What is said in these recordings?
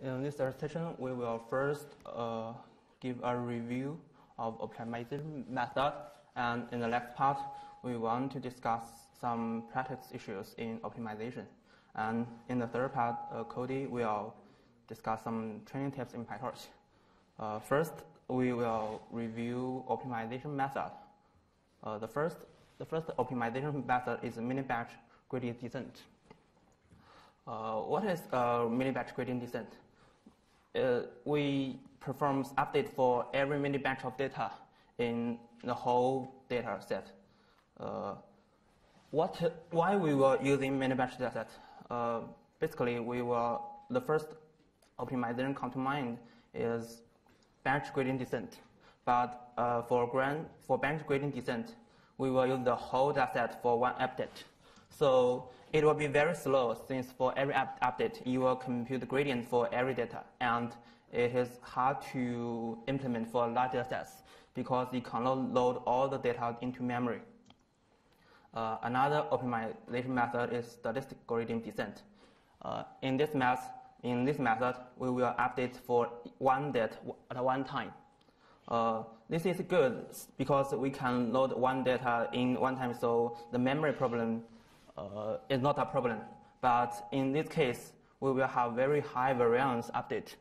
In this recitation, we will first give a review of optimization method, and in the next part, we want to discuss some practice issues in optimization. And in the third part, Cody will discuss some training tips in PyTorch. First, we will review optimization method. The first optimization method is mini-batch gradient descent. What is mini-batch gradient descent? We perform update for every mini-batch of data in the whole data set. Why we were using mini-batch data set? Basically, the first optimization come to mind is batch gradient descent. But for batch gradient descent, we will use the whole data set for one update. So it will be very slow, since for every update, you will compute the gradient for every data. And it is hard to implement for large data sets because you cannot load all the data into memory. Another optimization method is statistic gradient descent. In this method, we will update for one data at one time. This is good because we can load one data in one time, so the memory problem is not a problem. But in this case, we will have very high variance update.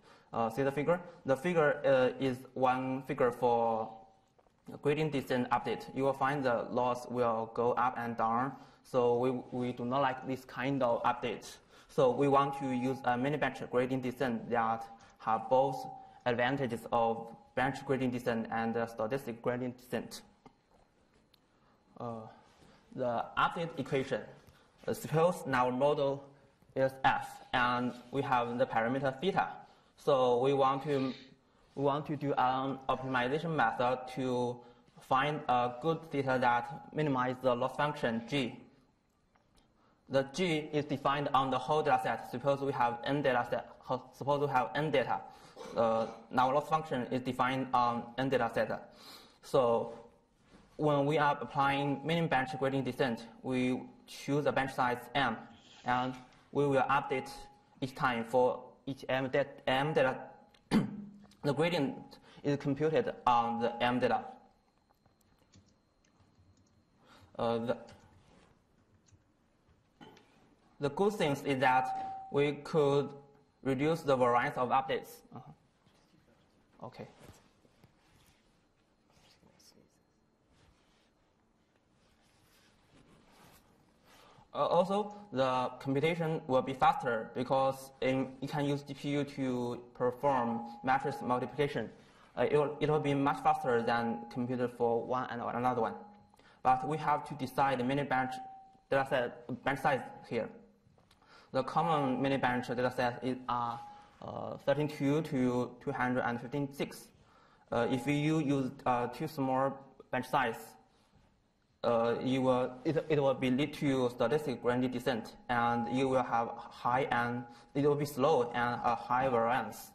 See the figure? The figure is one figure for gradient descent update. You will find the loss will go up and down. So we do not like this kind of update. So we want to use a mini-batch gradient descent that have both advantages of batch gradient descent and statistic gradient descent. The update equation. Suppose our model is f, and we have the parameter theta. So we want to do an optimization method to find a good theta that minimizes the loss function g. The g is defined on the whole data set. Suppose we have n data set. Suppose we have n data. Our loss function is defined on n data set. So when we are applying mini-batch gradient descent, we choose a batch size m, and we will update each time for each m data. The gradient is computed on the m data. The good thing is that we could reduce the variance of updates. Okay. Also, the computation will be faster because you can use GPU to perform matrix multiplication. It will be much faster than computed for one and another one. But we have to decide the mini-batch batch size here. The common mini-batch data set is 32 to 256. If you use too small batch size, it will be lead to statistic gradient descent, and you will have it will be slow and a high variance.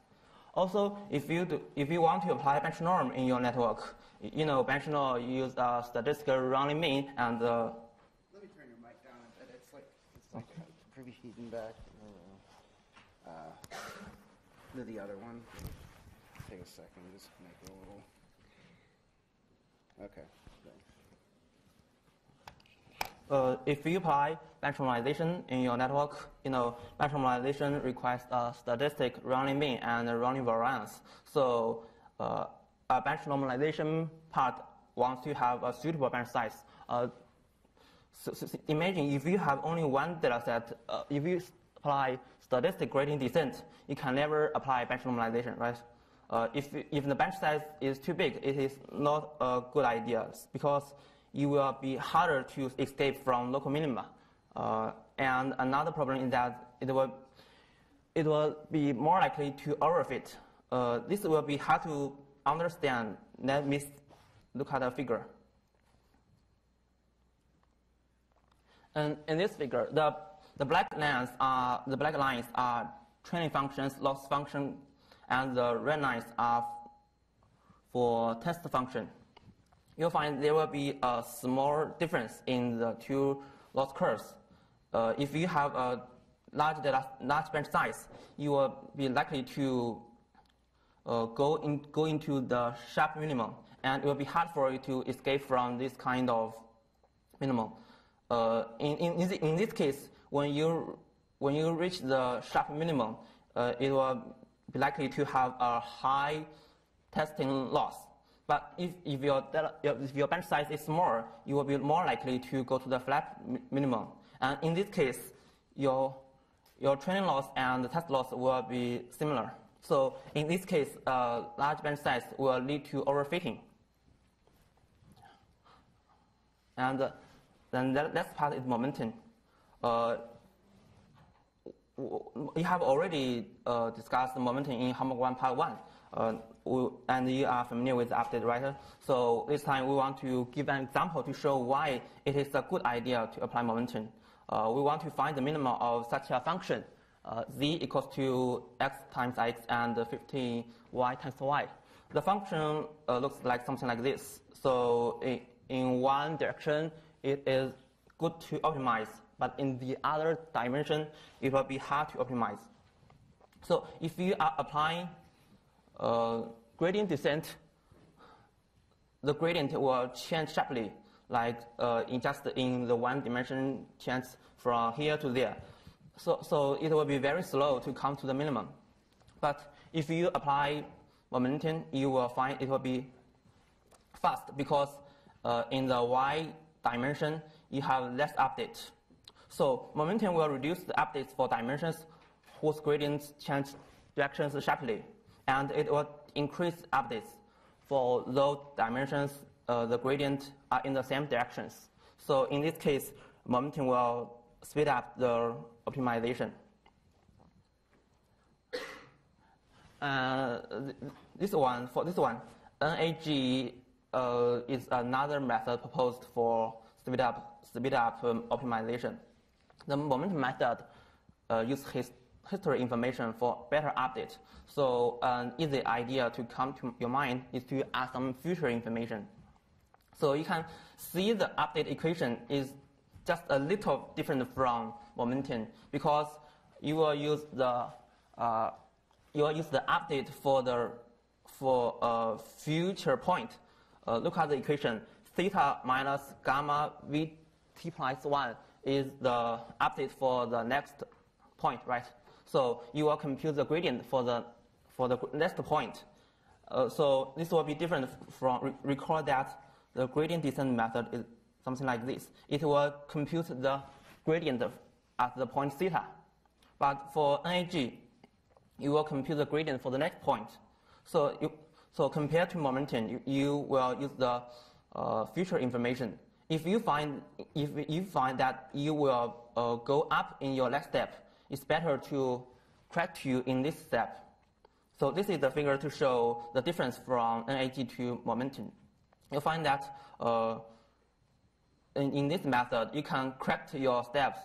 Also, if you want to apply bench norm in your network, bench norm use statistical running mean and. Let me turn your mic down a bit. It's like preheating back. The other one. Take a second. Just make it a little. Okay. If you apply bench normalization in your network, bench normalization requires a statistic running mean and a running variance. So a bench normalization part wants to have a suitable bench size. So imagine if you have only one data set, if you apply statistic gradient descent, you can never apply bench normalization, right? If the bench size is too big, it is not a good idea because you will be harder to escape from local minima. And another problem is that it will be more likely to overfit. This will be hard to understand. Let me look at the figure. And in this figure, the black lines are training functions, loss function, and the red lines are for test function. You'll find there will be a small difference in the two loss curves. If you have large branch size, you will be likely to go into the sharp minimum, and it will be hard for you to escape from this kind of minimum. In this case, when you reach the sharp minimum, it will be likely to have a high testing loss. But if your bench size is small, you will be more likely to go to the flat minimum. And in this case, your training loss and the test loss will be similar. So in this case, large bench size will lead to overfitting. And then the next part is momentum. We have already discussed momentum in homework 1 part 1. And you are familiar with the update writer. So this time we want to give an example to show why it is a good idea to apply momentum. We want to find the minimum of such a function, z equals to x times x and 15y times y. The function looks like something like this. So in one direction, it is good to optimize, but in the other dimension, it will be hard to optimize. So if you are applying gradient descent, the gradient will change sharply, like in the one dimension change from here to there. So it will be very slow to come to the minimum. But if you apply momentum, you will find it will be fast because in the y dimension, you have less updates. So momentum will reduce the updates for dimensions whose gradients change directions sharply. And it will increase updates for those dimensions, the gradient are in the same directions. So in this case, momentum will speed up the optimization. For this one, NAG is another method proposed for speed up optimization. The momentum method uses history information for better update. So an easy idea to come to your mind is to add some future information. So you can see the update equation is just a little different from momentum because you will use the update for a future point. Look at the equation: theta minus gamma vt plus 1 is the update for the next point, right? So you will compute the gradient for the next point. So this will be different from, recall that the gradient descent method is something like this. It will compute the gradient at the point theta. But for NAG, you will compute the gradient for the next point. So compared to momentum, you will use the future information. If you find that you will go up in your next step, it's better to correct you in this step. So this is the figure to show the difference from NAG to momentum. You'll find that in this method, you can correct your steps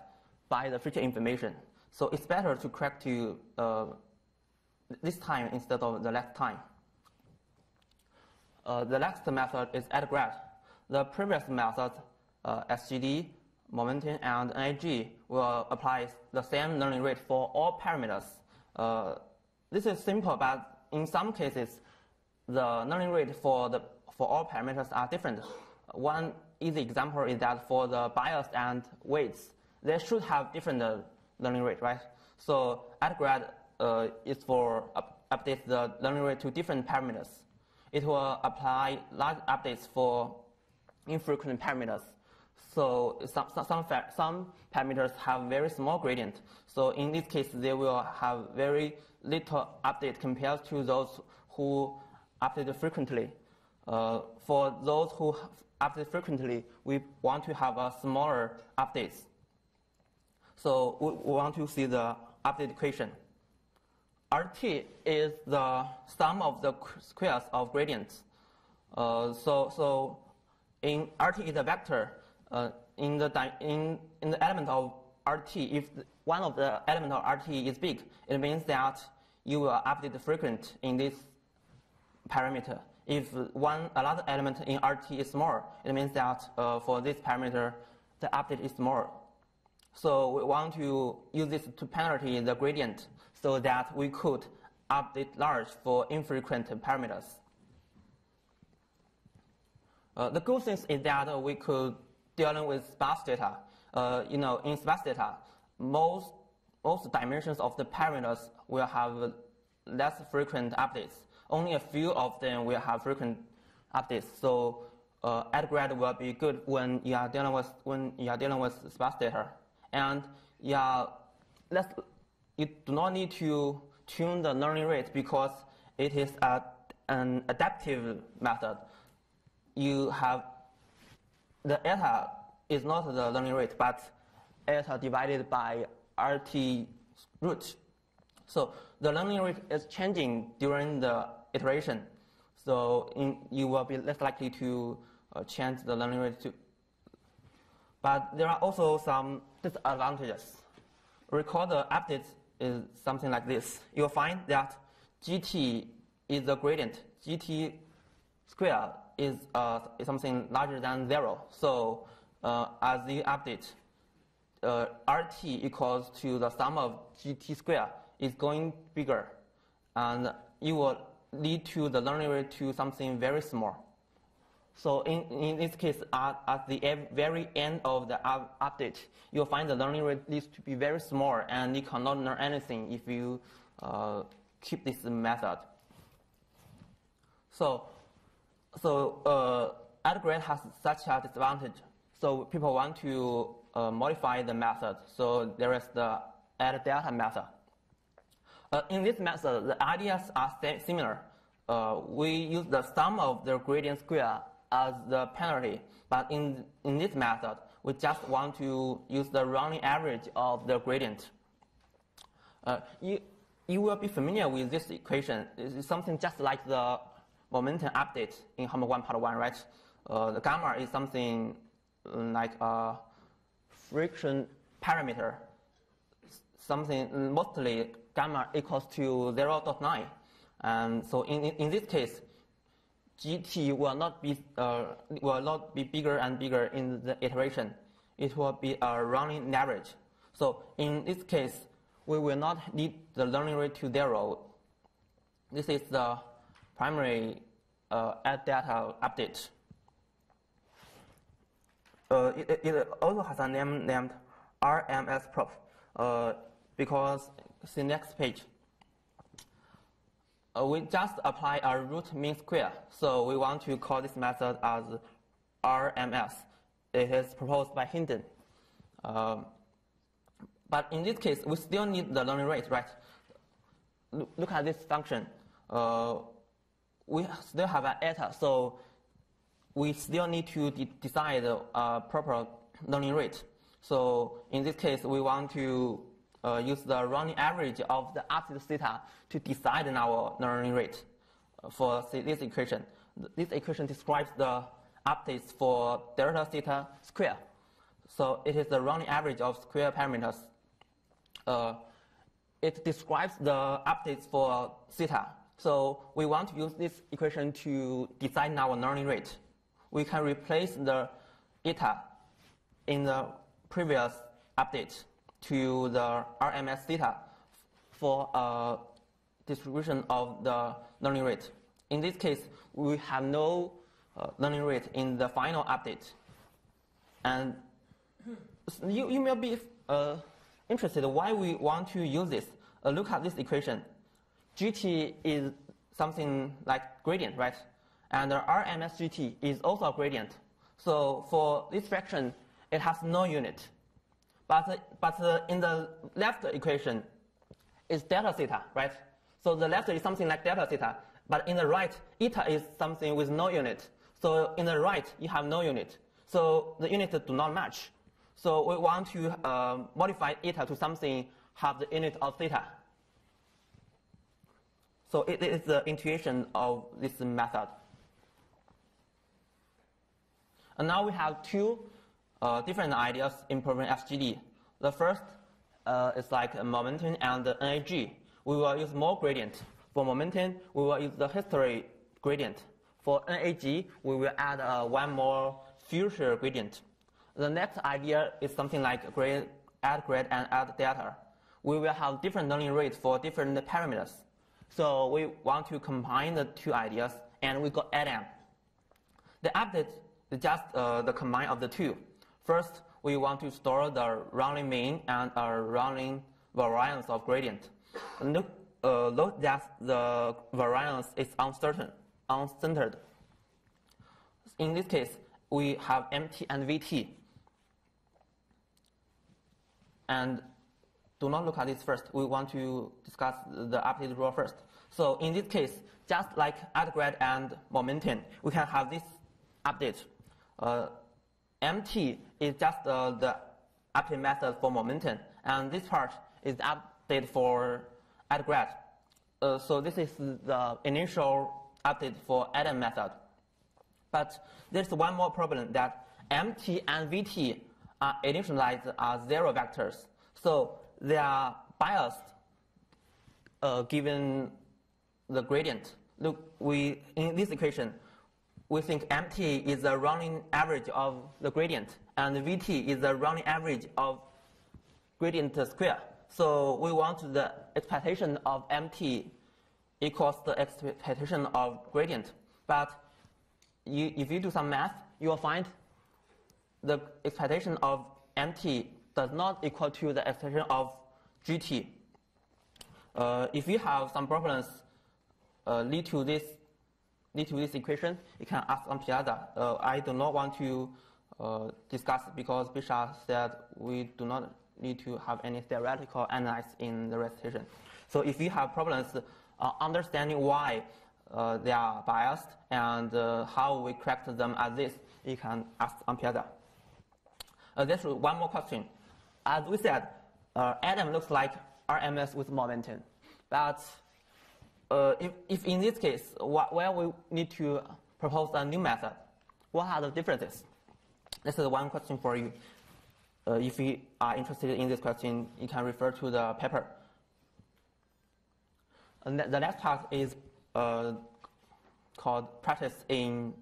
by the future information. So it's better to correct you this time instead of the last time. The next method is add grad. The previous method, SGD, momentum, and NAG will apply the same learning rate for all parameters. This is simple, but in some cases, the learning rate for all parameters are different. One easy example is that for the bias and weights, they should have different learning rate, right? So add grad is for update the learning rate to different parameters. It will apply large updates for infrequent parameters. So some parameters have very small gradient. So in this case, they will have very little update compared to those who update frequently. For those who update frequently, we want to have a smaller updates. So we want to see the update equation. RT is the sum of the squares of gradients. So in RT is a vector. In the element of RT, if one of the element of RT is big, it means that you will update frequent in this parameter. If another element in RT is small, it means that for this parameter, the update is small. So we want to use this to penalty the gradient so that we could update large for infrequent parameters. The good thing is that we could dealing with sparse data. In sparse data, most dimensions of the parameters will have less frequent updates. Only a few of them will have frequent updates. So at-grad will be good when you are dealing with sparse data. And you do not need to tune the learning rate because it is an adaptive method. You have the eta is not the learning rate, but eta divided by RT root. So the learning rate is changing during the iteration. So you will be less likely to change the learning rate too. But there are also some disadvantages. Recall the updates is something like this. You'll find that GT is the gradient. GT square is something larger than 0. So as you update, RT equals to the sum of GT square is going bigger. And you will lead to the learning rate to something very small. So in this case, at the very end of the update, you'll find the learning rate needs to be very small, and you cannot learn anything if you keep this method. So at-grad has such a disadvantage. So people want to modify the method. So there is the add-data method. In this method, the ideas are similar. We use the sum of the gradient square as the penalty, but in this method, we just want to use the rounding average of the gradient. You will be familiar with this equation. It's something just like the momentum update in homework 1 part 1, right? The gamma is something like a friction parameter, something mostly gamma equals to 0.9. And so in this case, GT will not be bigger and bigger in the iteration. It will be a rounding average. So in this case, we will not need the learning rate to 0. This is the primary add-data update. It also has a name named RMS prop because it's the next page. We just apply a root mean square, so we want to call this method as RMS. It is proposed by Hinton. But in this case, we still need the learning rate, right? Look at this function. We still have an eta, so we still need to decide a proper learning rate. So in this case, we want to use the rounding average of the absolute theta to decide our learning rate for this equation. This equation describes the updates for delta theta square. So it is the rounding average of square parameters. It describes the updates for theta. So we want to use this equation to decide our learning rate. We can replace the eta in the previous update to the RMS theta for a distribution of the learning rate. In this case, we have no learning rate in the final update. And you may be interested why we want to use this. Look at this equation. GT is something like gradient, right? And the RMS GT is also a gradient. So for this fraction, it has no unit. But in the left equation, it's delta theta, right? So the left is something like delta theta. But in the right, eta is something with no unit. So in the right, you have no unit. So the units do not match. So we want to modify eta to something have the unit of theta. So it is the intuition of this method. And now we have two different ideas improving FGD. The first is like momentum and NAG. We will use more gradient. For momentum, we will use the history gradient. For NAG, we will add one more future gradient. The next idea is something like add grade and add data, we will have different learning rates for different parameters. So we want to combine the two ideas, and we got LM. The update is just the combine of the two. First, we want to store the rounding mean and rounding variance of gradient. Note that the variance is uncentered. In this case, we have MT and VT. And do not look at this first. We want to discuss the update rule first. So in this case, just like add grade and momentum, we can have this update. MT is just the update method for momentum, and this part is the update for add grade. So this is the initial update for add method. But there's one more problem, that MT and VT are initialized as zero vectors. So they are biased given the gradient. Look, in this equation, we think MT is the rounding average of the gradient, and VT is the rounding average of gradient square. So we want the expectation of MT equals the expectation of gradient. But if you do some math, you will find the expectation of MT does not equal to the expectation of GT. If you have some problems lead to this equation, you can ask Ampiada. I do not want to discuss because Bisha said we do not need to have any theoretical analysis in the recitation. So if you have problems understanding why they are biased and how we correct them as this, you can ask Ampiada. There's one more question. As we said, Adam looks like RMS with momentum. But if in this case, where we need to propose a new method, what are the differences? This is one question for you. If you are interested in this question, you can refer to the paper. And the next part is called practice in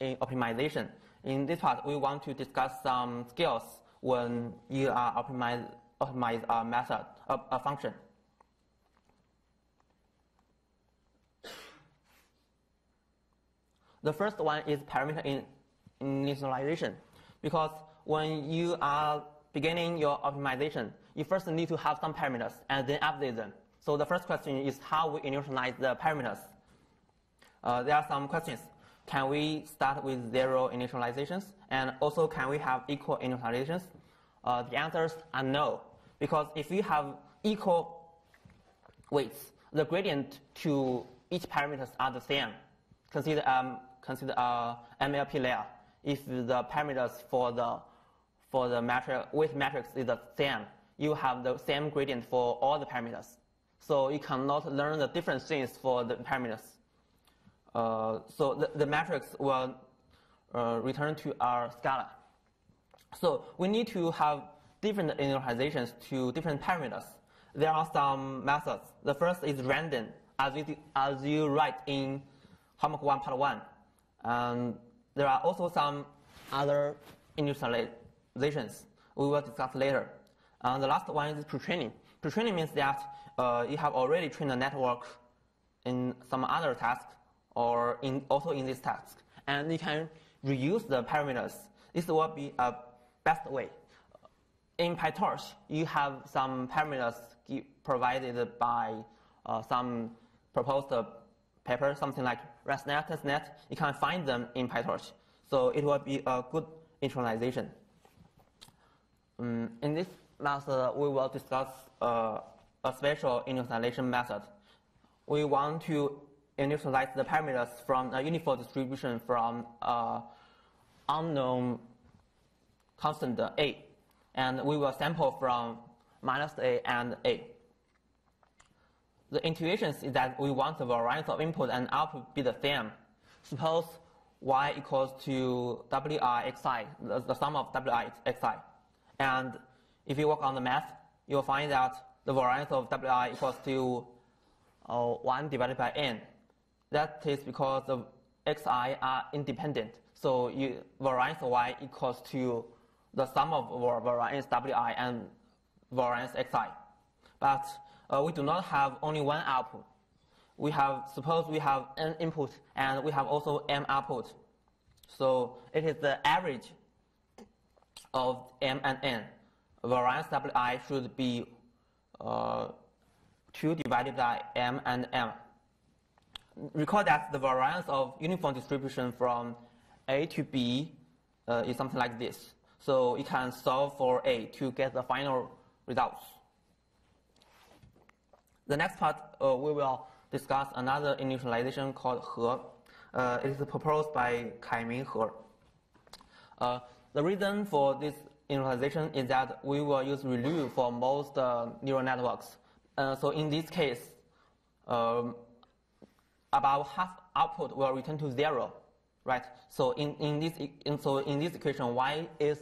optimization. In this part, we want to discuss some skills when you are optimize a method, a function. The first one is parameter initialization, because when you are beginning your optimization, you first need to have some parameters and then update them. So the first question is how we initialize the parameters. There are some questions. Can we start with zero initializations? And also, can we have equal initializations? The answers are no, because if we have equal weights, the gradient to each parameters are the same. Consider MLP layer. If the parameters for the weight matrix is the same, you have the same gradient for all the parameters. So you cannot learn the different things for the parameters. So the matrix will return to our scala. So we need to have different initializations to different parameters. There are some methods. The first is random, as you write in homework 1 part 1. And there are also some other initializations we will discuss later. And the last one is pre-training. Pre-training means that you have already trained a network in some other task or also in this task, and you can reuse the parameters. This will be a best way. In PyTorch, you have some parameters provided by some proposed paper, something like ResNet, TestNet. You can find them in PyTorch. So it will be a good initialization. In this method, we will discuss a special initialization method. We want to initialize the parameters from a uniform distribution from unknown constant A. And we will sample from -A and A. The intuition is that we want the variance of input and output be the same. Suppose y equals to wi xi, the sum of wi xi. And if you work on the math, you'll find that the variance of wi equals to 1 divided by n. That is because the xi are independent. So variance y equals to the sum of variance wi and variance xi. But we do not have only one output. Suppose we have n input and we have also m output. So it is the average of m and n. Variance wi should be 2 divided by m and m. Recall that the variance of uniform distribution from A to B is something like this. So you can solve for A to get the final results. The next part, we will discuss another initialization called He. It is proposed by Kai-Ming He. The reason for this initialization is that we will use ReLU for most neural networks. So in this case, about half output will return to 0, right? So in this equation, y is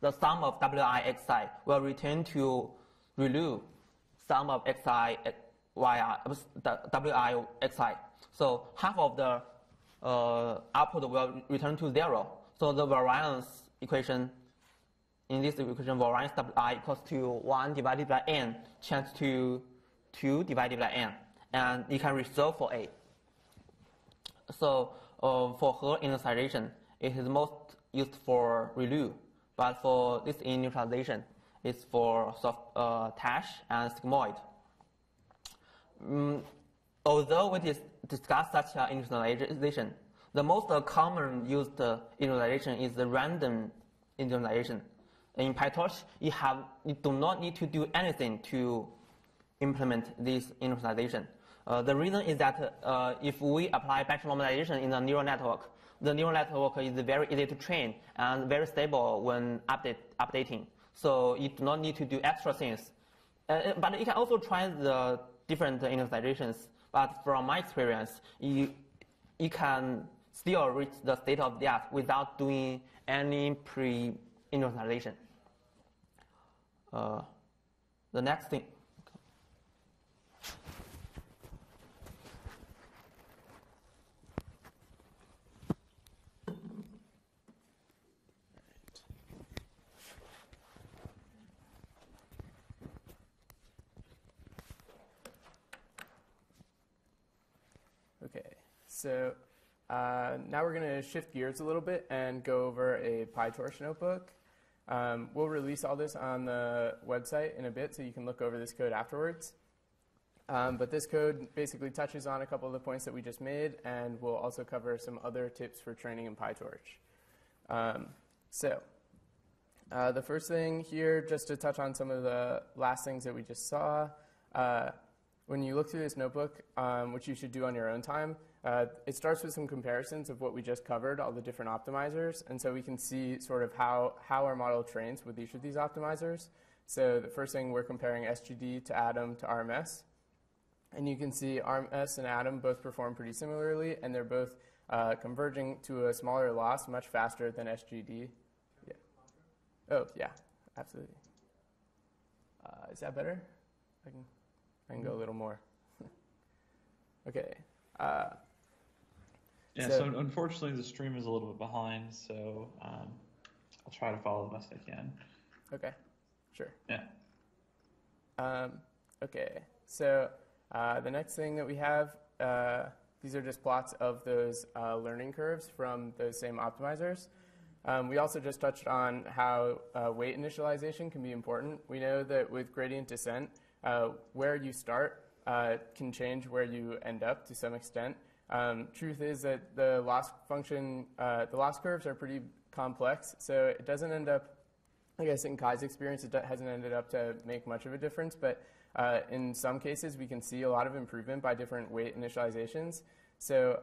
the sum of wi xi will return to ReLU sum of xi wi xi. So half of the output will return to 0. So the variance equation, in this equation, variance wi equals to 1 divided by n changed to 2 divided by n. And you can resolve for A. So for He initialization, it is most used for ReLU. But for this initialization, it's for Tash and sigmoid. Although we discuss such initialization, the most common used initialization is the random initialization. In PyTorch, you do not need to do anything to implement this initialization. The reason is that if we apply batch normalization in a neural network, the neural network is very easy to train and very stable when updating. So you do not need to do extra things. But you can also try the different initializations. But from my experience, you can still reach the state of the art without doing any pre-initialization. The next thing. Okay, so now we're going to shift gears a little bit and go over a PyTorch notebook. We'll release all this on the website in a bit, so you can look over this code afterwards. But this code basically touches on a couple of the points that we just made, and we'll also cover some other tips for training in PyTorch. The first thing here, just to touch on some of the last things that we just saw, when you look through this notebook, which you should do on your own time, it starts with some comparisons of what we just covered, all the different optimizers, and so we can see sort of how our model trains with each of these optimizers. So the first thing, we're comparing SGD to Atom to RMS, and you can see RMS and Atom both perform pretty similarly, and they're both converging to a smaller loss much faster than SGD. Yeah. Oh, yeah, absolutely. Is that better? I can go a little more. Okay. So unfortunately, the stream is a little bit behind, so I'll try to follow the best I can. Okay, sure. Yeah. Okay, so the next thing that we have, these are just plots of those learning curves from those same optimizers. We also just touched on how weight initialization can be important. We know that with gradient descent, where you start can change where you end up to some extent. Truth is that the loss function, the loss curves are pretty complex, so it doesn't end up, I guess in Kai's experience, it hasn't ended up to make much of a difference, but in some cases we can see a lot of improvement by different weight initializations. So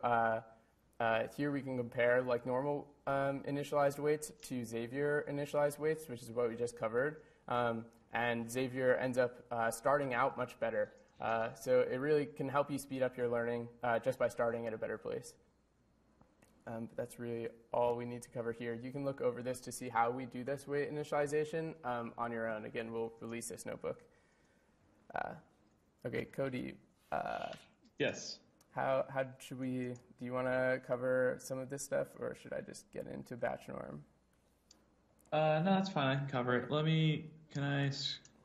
here we can compare like normal initialized weights to Xavier initialized weights, which is what we just covered. And Xavier ends up starting out much better. So it really can help you speed up your learning just by starting at a better place. But that's really all we need to cover here. You can look over this to see how we do this weight initialization on your own. Again, we'll release this notebook. Okay, Cody. Yes. how should we, do you want to cover some of this stuff, or should I just get into batch norm? No, that's fine. I can cover it. Can I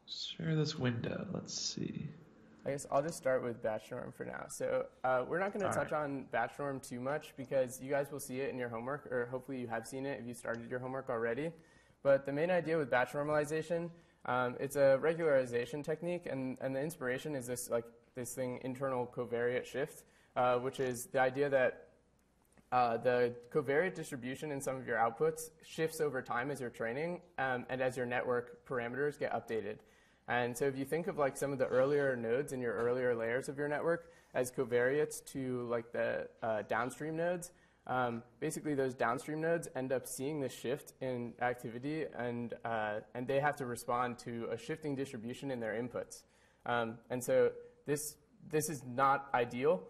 share this window? Let's see. I guess I'll just start with batch norm for now. So we're not going to touch on batch norm too much because you guys will see it in your homework, or hopefully you have seen it if you started your homework already. But the main idea with batch normalization, it's a regularization technique, and the inspiration is this thing, internal covariate shift, which is the idea that the covariate distribution in some of your outputs shifts over time as you're training and as your network parameters get updated. And so if you think of some of the earlier nodes in your earlier layers of your network as covariates to the downstream nodes, basically those downstream nodes end up seeing this shift in activity, and they have to respond to a shifting distribution in their inputs. And so this is not ideal.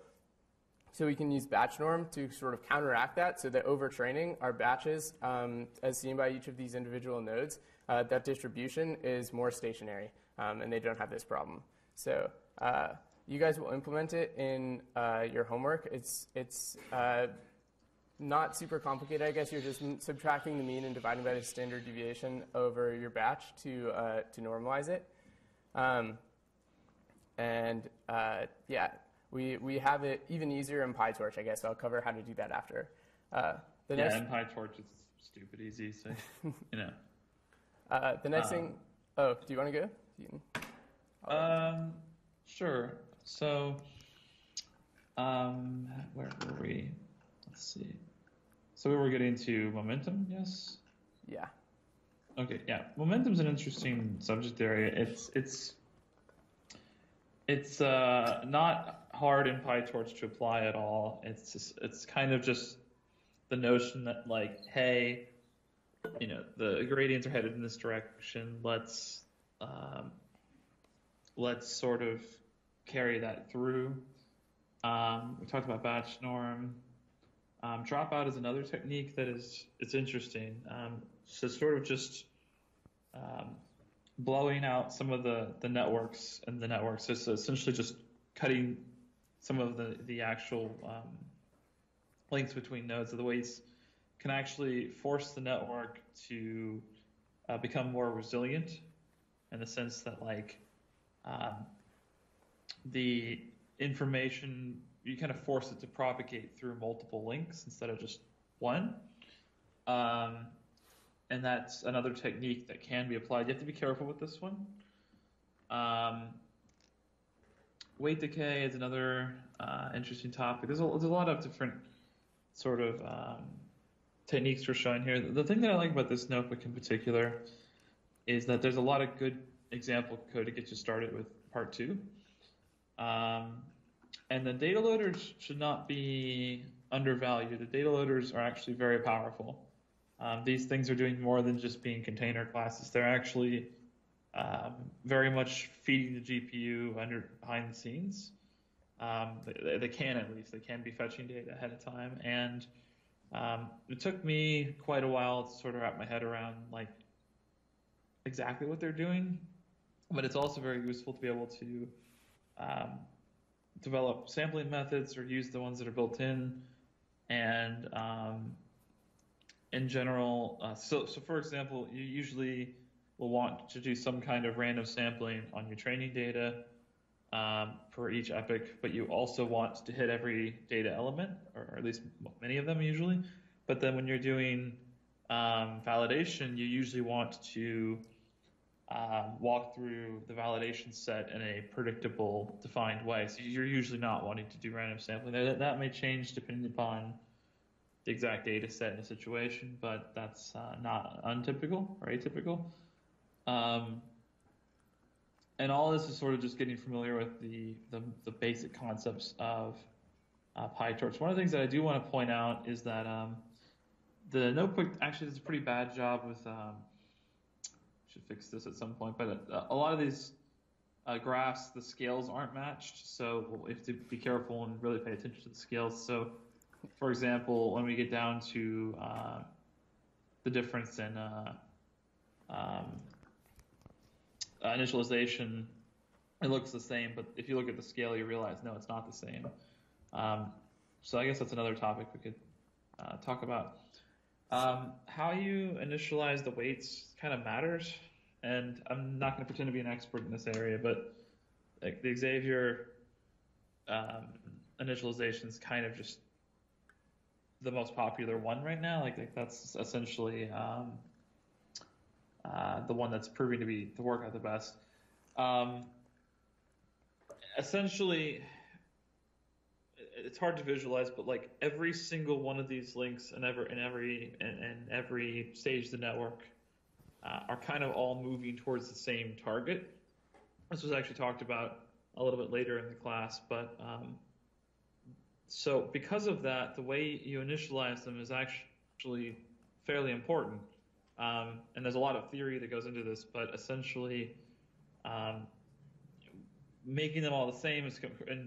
So we can use batch norm to sort of counteract that, so that over training, our batches, as seen by each of these individual nodes, that distribution is more stationary, and they don't have this problem. So you guys will implement it in your homework. It's not super complicated, I guess. You're just subtracting the mean and dividing by the standard deviation over your batch to normalize it. Yeah, we have it even easier in PyTorch, I guess. I'll cover how to do that after. In PyTorch it's stupid easy, so, you know. The next thing, do you want to go? Sure. So, where were we? Let's see. So we were getting to momentum, yes? Yeah. Okay, yeah. Momentum's an interesting subject area. It's not hard in PyTorch to apply at all. It's kind of just the notion that hey, the gradients are headed in this direction. Let's sort of carry that through. We talked about batch norm. Dropout is another technique that it's interesting. So sort of just blowing out some of the networks and the networks. It's essentially just cutting some of the actual links between nodes. So the weights can actually force the network to become more resilient, in the sense that the information, you kind of force it to propagate through multiple links instead of just one. And that's another technique that can be applied. You have to be careful with this one. Weight decay is another interesting topic. There's a lot of different sort of techniques we're showing here. The thing that I like about this notebook in particular is that there's a lot of good example code to get you started with part 2. And the data loaders should not be undervalued. The data loaders are actually very powerful. These things are doing more than just being container classes. They're actually very much feeding the GPU behind the scenes. They can, at least. They can be fetching data ahead of time. And it took me quite a while to sort of wrap my head around exactly what they're doing. But it's also very useful to be able to develop sampling methods or use the ones that are built in. And in general, so for example, you usually will want to do some kind of random sampling on your training data for each epoch, but you also want to hit every data element, or at least many of them usually. But then when you're doing validation, you usually want to walk through the validation set in a predictable, defined way. So you're usually not wanting to do random sampling. That may change depending upon the exact data set in a situation, but that's not untypical or atypical. And all this is sort of just getting familiar with the basic concepts of PyTorch. One of the things that I do want to point out is that the notebook actually does a pretty bad job with, should fix this at some point, but a lot of these graphs, the scales aren't matched, so we have to be careful and really pay attention to the scales. So, for example, when we get down to the difference in initialization, it looks the same, but if you look at the scale, you realize, no, it's not the same. So I guess that's another topic we could talk about. How you initialize the weights kind of matters, and I'm not going to pretend to be an expert in this area, but like the Xavier initialization is kind of just the most popular one right now. Like that's essentially the one that's proving to work out the best. Essentially, it's hard to visualize, but like every single one of these links and every stage of the network are kind of all moving towards the same target. This was actually talked about a little bit later in the class, but so because of that, the way you initialize them is actually fairly important. And there's a lot of theory that goes into this, but essentially making them all the same is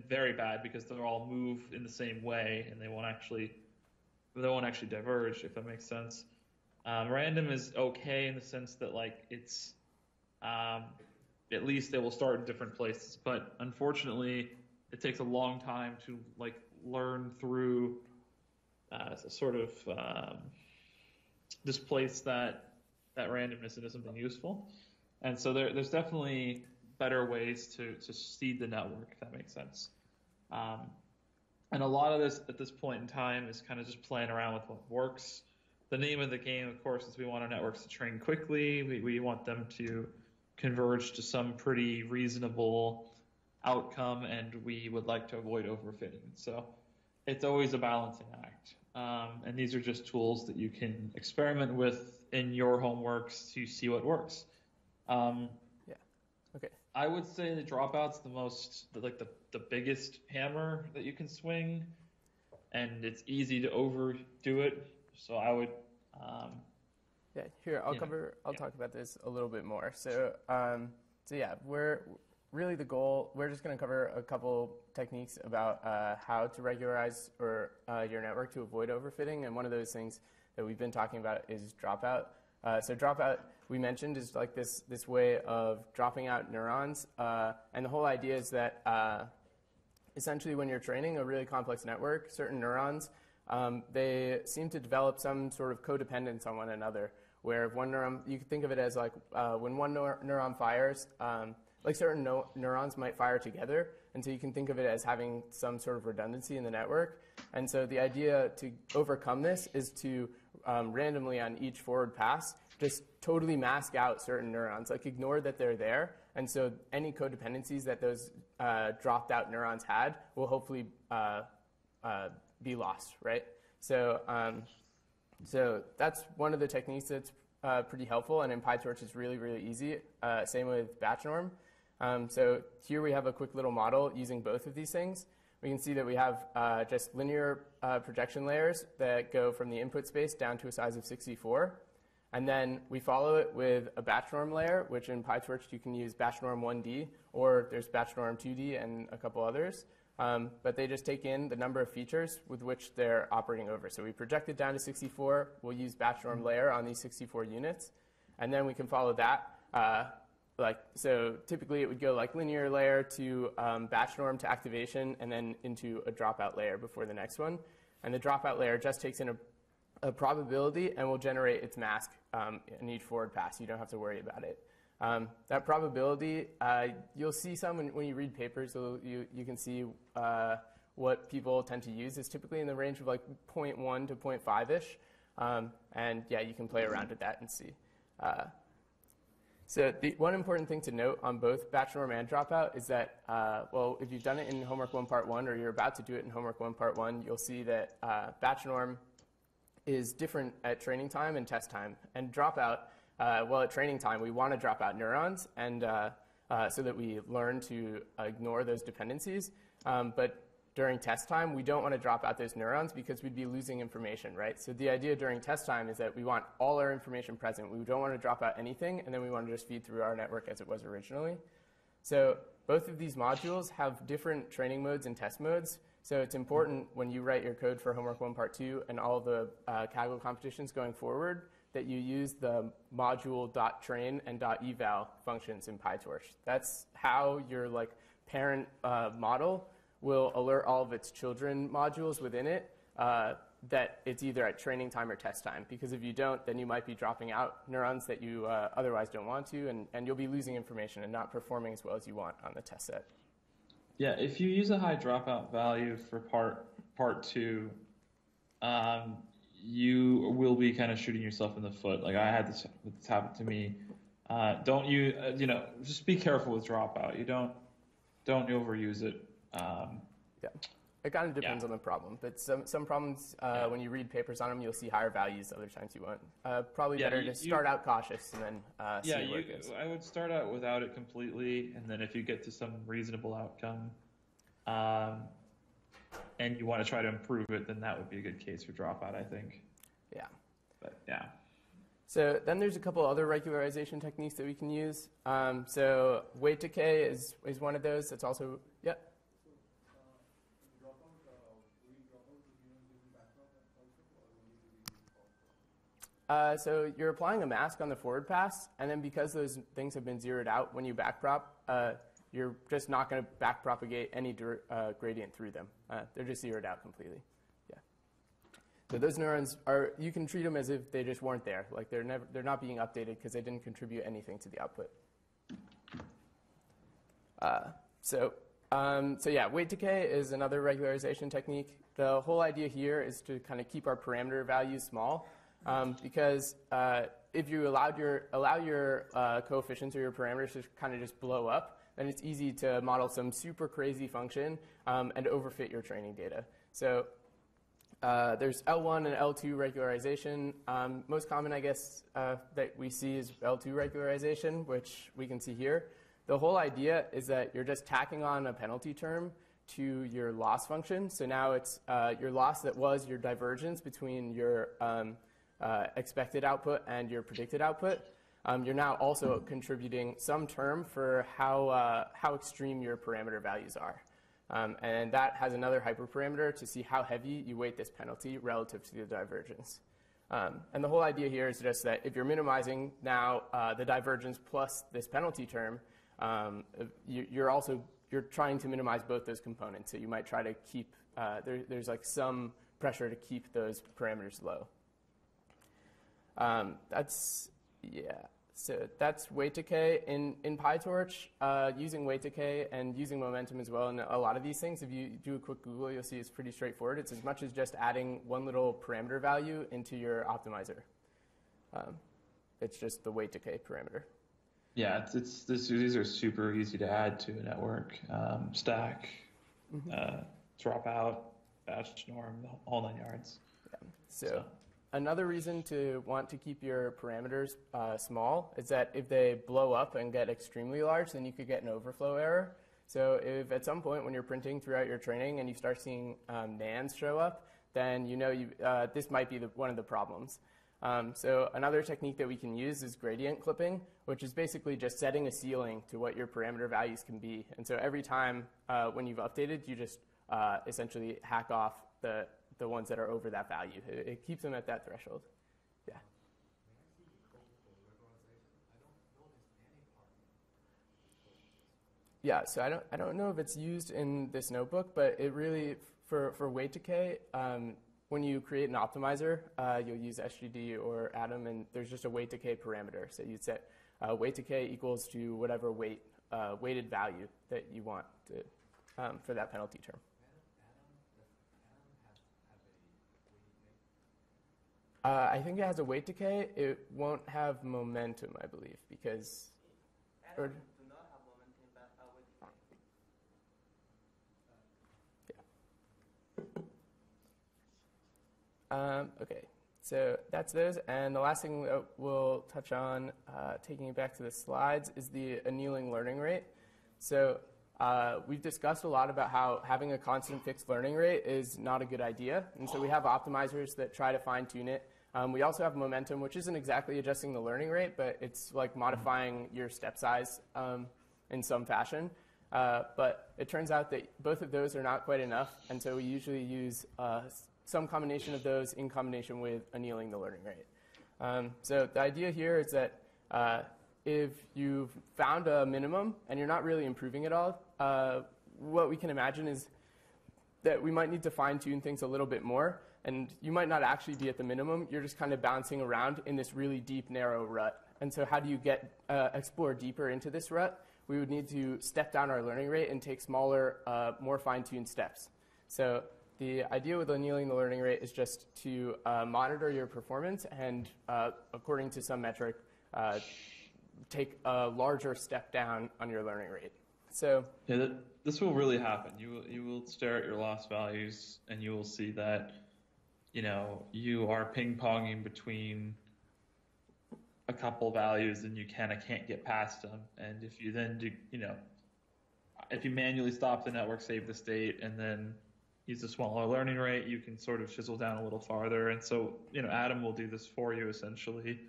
very bad because they'll all move in the same way and they won't actually diverge, if that makes sense. Random is okay in the sense that like it's at least they will start in different places, but unfortunately it takes a long time to like learn through sort of displace that randomness into something useful. And so there's definitely better ways to seed the network, if that makes sense. And a lot of this at this point in time is kind of just playing around with what works. The name of the game, of course, is we want our networks to train quickly. We want them to converge to some pretty reasonable outcome, and we would like to avoid overfitting. So it's always a balancing act. And these are just tools that you can experiment with in your homeworks to see what works. Yeah. Okay. I would say the Dropout's the biggest hammer that you can swing, and it's easy to overdo it. So I would. Yeah. Here, I'll talk about this a little bit more. So yeah, we're really the goal. We're just going to cover a couple techniques about how to regularize your network to avoid overfitting, and one of those things that we've been talking about is dropout. So dropout, we mentioned, is like this way of dropping out neurons, and the whole idea is that essentially when you're training a really complex network, certain neurons, they seem to develop some sort of codependence on one another, where if one neuron, you can think of it as like when one neuron fires, like certain neurons might fire together, and so you can think of it as having some sort of redundancy in the network. And so the idea to overcome this is to randomly on each forward pass just totally mask out certain neurons, like ignore that they're there, and so any codependencies that those dropped out neurons had will hopefully be lost, right? So so that's one of the techniques that's pretty helpful, and in PyTorch it's really, really easy. Same with batch norm. So here we have a quick little model using both of these things. We can see that we have just linear projection layers that go from the input space down to a size of 64. And then we follow it with a batch norm layer, which in PyTorch you can use batch norm 1D, or there's batch norm 2D and a couple others. But they just take in the number of features with which they're operating over. So we project it down to 64. We'll use batch norm layer on these 64 units. And then we can follow that. So typically it would go like linear layer to batch norm to activation, and then into a dropout layer before the next one. And the dropout layer just takes in a probability and will generate its mask in each forward pass. You don't have to worry about it. That probability, you'll see some when you read papers, you can see what people tend to use is typically in the range of like 0.1 to 0.5-ish. And yeah, you can play around with that and see. So the one important thing to note on both batch norm and dropout is that, well, if you've done it in homework 1 part 1, or you're about to do it in homework 1 part 1, you'll see that batch norm is different at training time and test time. And dropout, well, at training time, we want to drop out neurons, and so that we learn to ignore those dependencies. But during test time, we don't want to drop out those neurons because we'd be losing information, right? So the idea during test time is that we want all our information present. We don't want to drop out anything, and then we want to just feed through our network as it was originally. So both of these modules have different training modes and test modes. So it's important when you write your code for homework 1 part 2 and all the Kaggle competitions going forward that you use the module.train and .eval functions in PyTorch. That's how your like parent model will alert all of its children modules within it that it's either at training time or test time. Because if you don't, then you might be dropping out neurons that you otherwise don't want to, and you'll be losing information and not performing as well as you want on the test set. Yeah, if you use a high dropout value for part 2, you will be kind of shooting yourself in the foot. Like I had this happen to me. Don't you know, just be careful with dropout. You don't overuse it. Yeah, it kind of depends on the problem. But some problems, when you read papers on them, you'll see higher values. Other times you won't. Probably better to start out cautious and then see where it goes. I would start out without it completely, and then if you get to some reasonable outcome, and you want to try to improve it, then that would be a good case for dropout, I think. Yeah. But yeah. So then there's a couple other regularization techniques that we can use. So weight decay is one of those. It's also, yeah. So you're applying a mask on the forward pass, and then because those things have been zeroed out when you backprop, you're just not going to backpropagate any gradient through them. They're just zeroed out completely. Yeah. So those neurons you can treat them as if they just weren't there. Like they're not being updated because they didn't contribute anything to the output. So yeah, weight decay is another regularization technique. The whole idea here is to kind of keep our parameter values small, because if you allow your coefficients or your parameters to kind of just blow up, then it's easy to model some super crazy function and overfit your training data. So there's L1 and L2 regularization. Most common, I guess, that we see is L2 regularization, which we can see here. The whole idea is that you're just tacking on a penalty term to your loss function. So now it's your loss that was your divergence between your expected output and your predicted output. You're now also contributing some term for how extreme your parameter values are. And that has another hyperparameter to see how heavy you weight this penalty relative to the divergence. And the whole idea here is just that if you're minimizing now the divergence plus this penalty term, you're trying to minimize both those components. So you might try to keep, there's like some pressure to keep those parameters low. So that's weight decay. In PyTorch, using weight decay and using momentum as well, and a lot of these things, if you do a quick Google, you'll see it's pretty straightforward. It's as much as just adding one little parameter value into your optimizer. It's just the weight decay parameter. Yeah, these are super easy to add to a network. Stack, dropout, batch, norm, the whole 9 yards. Yeah. So another reason to want to keep your parameters small is that if they blow up and get extremely large, then you could get an overflow error. So if at some point when you're printing throughout your training and you start seeing NANDs show up, then you know this might be one of the problems. So another technique that we can use is gradient clipping, which is basically just setting a ceiling to what your parameter values can be. And so every time when you've updated, you just essentially hack off the ones that are over that value. It keeps them at that threshold. Yeah. Yeah, so I don't know if it's used in this notebook, but it really, for weight decay, when you create an optimizer, you'll use SGD or Atom, and there's just a weight decay parameter. So you'd set weight decay equals to whatever weighted value that you want to, for that penalty term. I think it has a weight decay. It won't have momentum, I believe, because. Do not have momentum, but weight decay. Yeah. Okay, so that's those. And the last thing that we'll touch on, taking it back to the slides, is the annealing learning rate. So we've discussed a lot about how having a constant fixed learning rate is not a good idea. And so we have optimizers that try to fine-tune it. We also have momentum, which isn't exactly adjusting the learning rate, but it's like modifying your step size in some fashion. But it turns out that both of those are not quite enough. And so we usually use some combination of those in combination with annealing the learning rate. So the idea here is that if you've found a minimum and you're not really improving at all, what we can imagine is that we might need to fine tune things a little bit more, and you might not actually be at the minimum. You're just kind of bouncing around in this really deep, narrow rut. And so how do you explore deeper into this rut? We would need to step down our learning rate and take smaller, more fine-tuned steps. So the idea with annealing the learning rate is just to monitor your performance and, according to some metric, take a larger step down on your learning rate. So yeah, this will really happen. You will stare at your loss values and you will see that, you are ping-ponging between a couple values and you kind of can't get past them. And if you then do, if you manually stop the network, save the state, and then use a smaller learning rate, you can sort of chisel down a little farther. And so, Adam will do this for you essentially.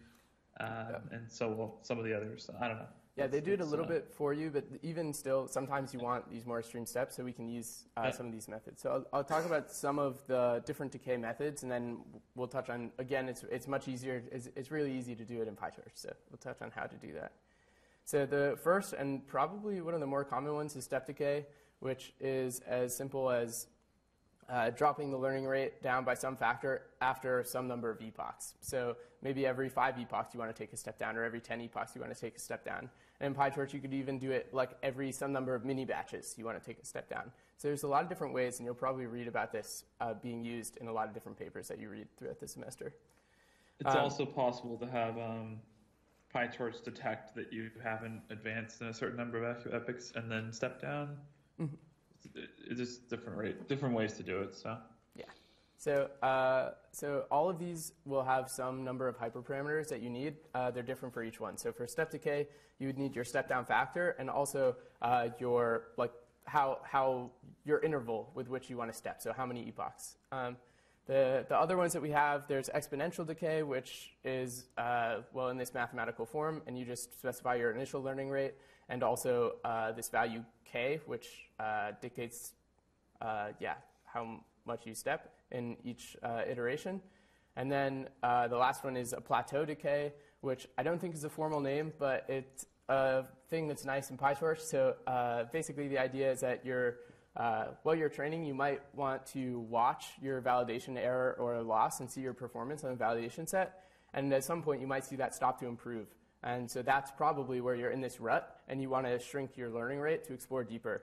And so will some of the others. I don't know. Yeah, they do it a little bit for you, but even still, sometimes you want these more extreme steps, so we can use some of these methods. So I'll talk about some of the different decay methods, and then we'll touch on, again, it's much easier, it's really easy to do it in PyTorch, so we'll touch on how to do that. So the first, and probably one of the more common ones, is step decay, which is as simple as dropping the learning rate down by some factor after some number of epochs. So maybe every 5 epochs you want to take a step down, or every 10 epochs you want to take a step down. And in PyTorch, you could even do it like every some number of mini batches you want to take a step down. So there's a lot of different ways, and you'll probably read about this being used in a lot of different papers that you read throughout the semester. It's also possible to have PyTorch detect that you haven't advanced in a certain number of epochs and then step down. Mm-hmm. It's just different ways to do it. So yeah. So so all of these will have some number of hyperparameters that you need. They're different for each one. So for step decay, you would need your step down factor and also your how your interval with which you want to step. So how many epochs. The other ones that we have, there's exponential decay, which is in this mathematical form, and you just specify your initial learning rate and also this value k, which dictates how much you step in each iteration. And then the last one is a plateau decay, which I don't think is a formal name, but it's a thing that's nice in PyTorch. So basically the idea is that while you're training, you might want to watch your validation error or loss and see your performance on the validation set. And at some point, you might see that stop to improve. And so that's probably where you're in this rut, and you want to shrink your learning rate to explore deeper.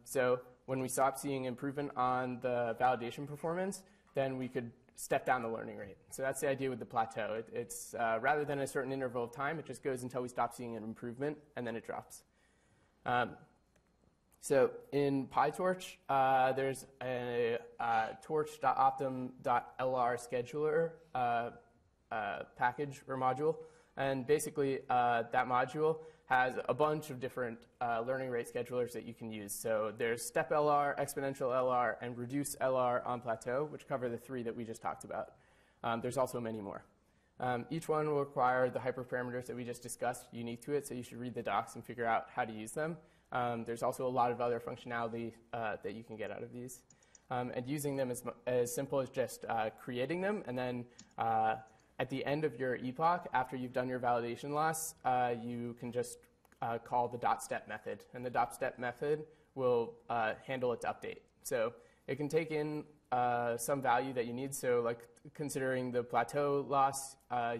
So when we stop seeing improvement on the validation performance, then we could step down the learning rate. So that's the idea with the plateau. It's rather than a certain interval of time, it just goes until we stop seeing an improvement, and then it drops. So in PyTorch, there's a torch.optim.lr scheduler package or module. And basically, that module has a bunch of different learning rate schedulers that you can use. So there's step LR, exponential LR, and reduce LR on plateau, which cover the 3 that we just talked about. There's also many more. Each one will require the hyperparameters that we just discussed unique to it, so you should read the docs and figure out how to use them. There's also a lot of other functionality that you can get out of these. And using them is as simple as just creating them, and then at the end of your epoch, after you've done your validation loss, you can just call the .step method. And the .step method will handle its update. So it can take in some value that you need. So like considering the plateau loss,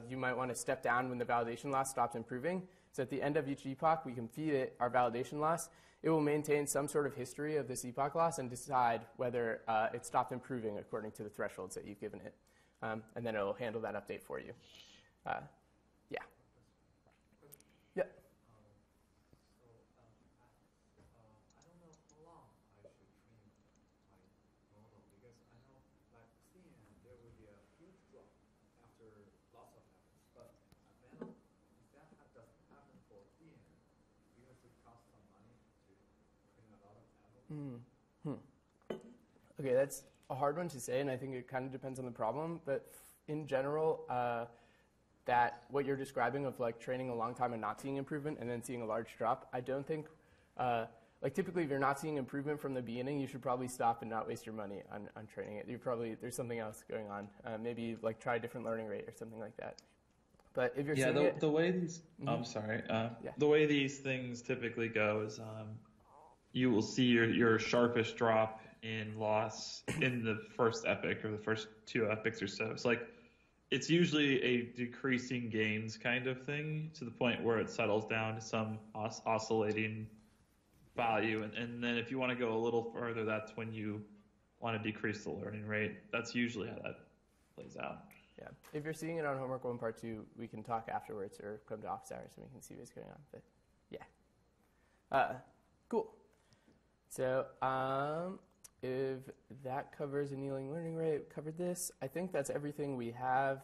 you might want to step down when the validation loss stops improving. So at the end of each epoch, we can feed it our validation loss. It will maintain some sort of history of this epoch loss and decide whether it stopped improving according to the thresholds that you've given it. And then it'll handle that update for you. Yeah. Yeah. I don't know how long I should train my model because I know, like CNN, there will be a huge drop after lots of efforts. But at Mellon, doesn't happen for CNN because it costs some money to train a lot of models. Okay, that's a hard one to say, and I think it kind of depends on the problem. But in general, that what you're describing of like training a long time and not seeing improvement and then seeing a large drop, I don't think, like typically if you're not seeing improvement from the beginning, you should probably stop and not waste your money on training it. There's something else going on. Maybe like try a different learning rate or something like that. But if you're seeing the way these, I'm sorry, the way these things typically go is you will see your sharpest drop in loss in the first epoch or the first two epochs or so. It's like it's usually a decreasing gains kind of thing to the point where it settles down to some oscillating value. And then if you want to go a little further, that's when you want to decrease the learning rate. That's usually how that plays out. Yeah. If you're seeing it on homework 1, part 2, we can talk afterwards or come to office hours and we can see what's going on. But yeah. Cool. So if that covers annealing learning rate, covered this. I think that's everything we have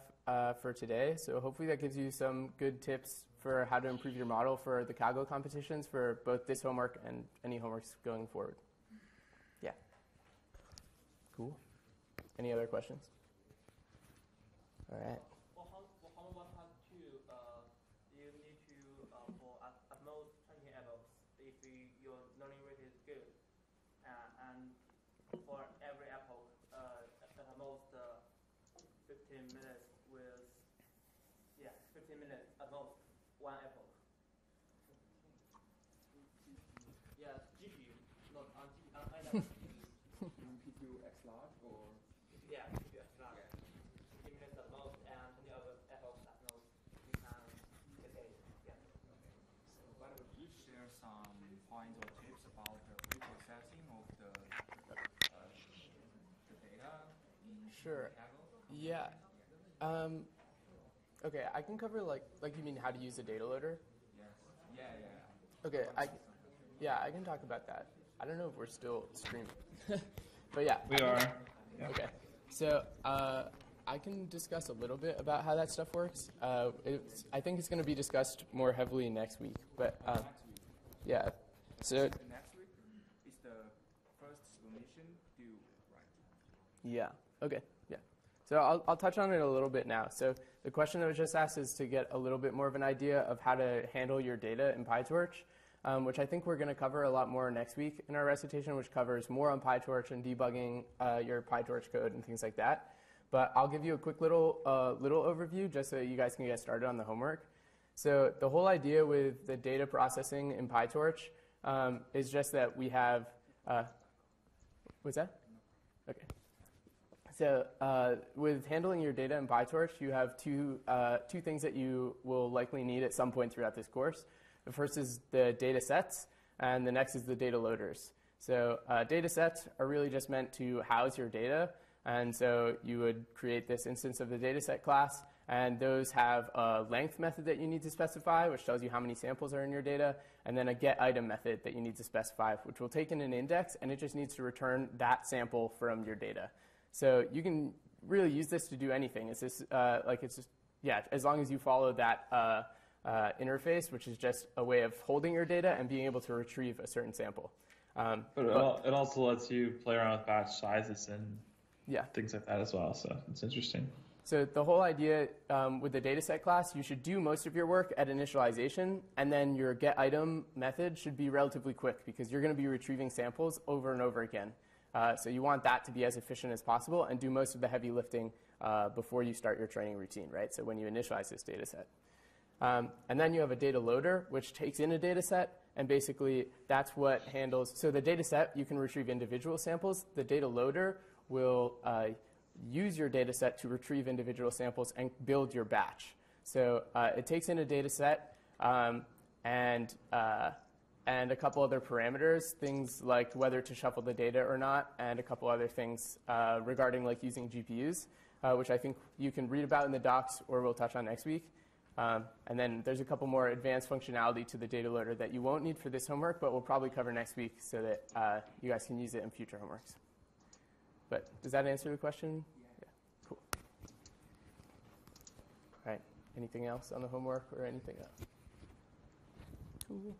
for today. So hopefully that gives you some good tips for how to improve your model for the CAGO competitions for both this homework and any homeworks going forward. Yeah. Cool. Any other questions? All right. For homework part 2, you need to, for at most 20 apples, if your learning rate is good. And for every apple, at most 15 minutes with, 15 minutes at most, 1 apple. Yeah, GPU, not on GPU, on item. PQ X large or? Yeah, GPU X large. 15 minutes at most, and 20 other apples at most. You can decay. Yeah. So, by the way, can you share some points or tips about the preprocessing of the data in Sure. Chicago? Yeah. Okay, I can cover like you mean how to use a data loader? Yes. Yeah. Okay, I can talk about that. I don't know if we're still streaming, but yeah. We are. Yeah. Okay, so I can discuss a little bit about how that stuff works. I think it's going to be discussed more heavily next week, but Next week. yeah. So The next week is the first submission due, right? yeah. Okay. Yeah. So I'll touch on it a little bit now. So the question that was just asked is to get a little bit more of an idea of how to handle your data in PyTorch, which I think we're going to cover a lot more next week in our recitation, which covers more on PyTorch and debugging your PyTorch code and things like that. But I'll give you a quick little overview just so that you guys can get started on the homework. So the whole idea with the data processing in PyTorch is just that we have, what's that? Okay. So with handling your data in PyTorch, you have two things that you will likely need at some point throughout this course. The first is the data sets, and the next is the data loaders. So data sets are really just meant to house your data, and so you would create this instance of the dataset class, and those have a length method that you need to specify, which tells you how many samples are in your data, and then a getItem method that you need to specify, which will take in an index, and it just needs to return that sample from your data. So you can really use this to do anything. It's just as long as you follow that interface, which is just a way of holding your data and being able to retrieve a certain sample. But it also lets you play around with batch sizes and things like that as well. So it's interesting. So the whole idea with the dataset class, you should do most of your work at initialization, and then your getItem method should be relatively quick because you're going to be retrieving samples over and over again. So you want that to be as efficient as possible and do most of the heavy lifting before you start your training routine, right? So when you initialize this data set. And then you have a data loader, which takes in a data set, and basically that's what handles. So the data set, you can retrieve individual samples. The data loader will use your data set to retrieve individual samples and build your batch. So it takes in a data set and a couple other parameters, things like whether to shuffle the data or not, and a couple other things regarding like using GPUs, which I think you can read about in the docs or we'll touch on next week. And then there's a couple more advanced functionality to the data loader that you won't need for this homework, but we'll probably cover next week so that you guys can use it in future homeworks. But does that answer the question? Yeah. Cool. All right. Anything else on the homework or anything else? Cool.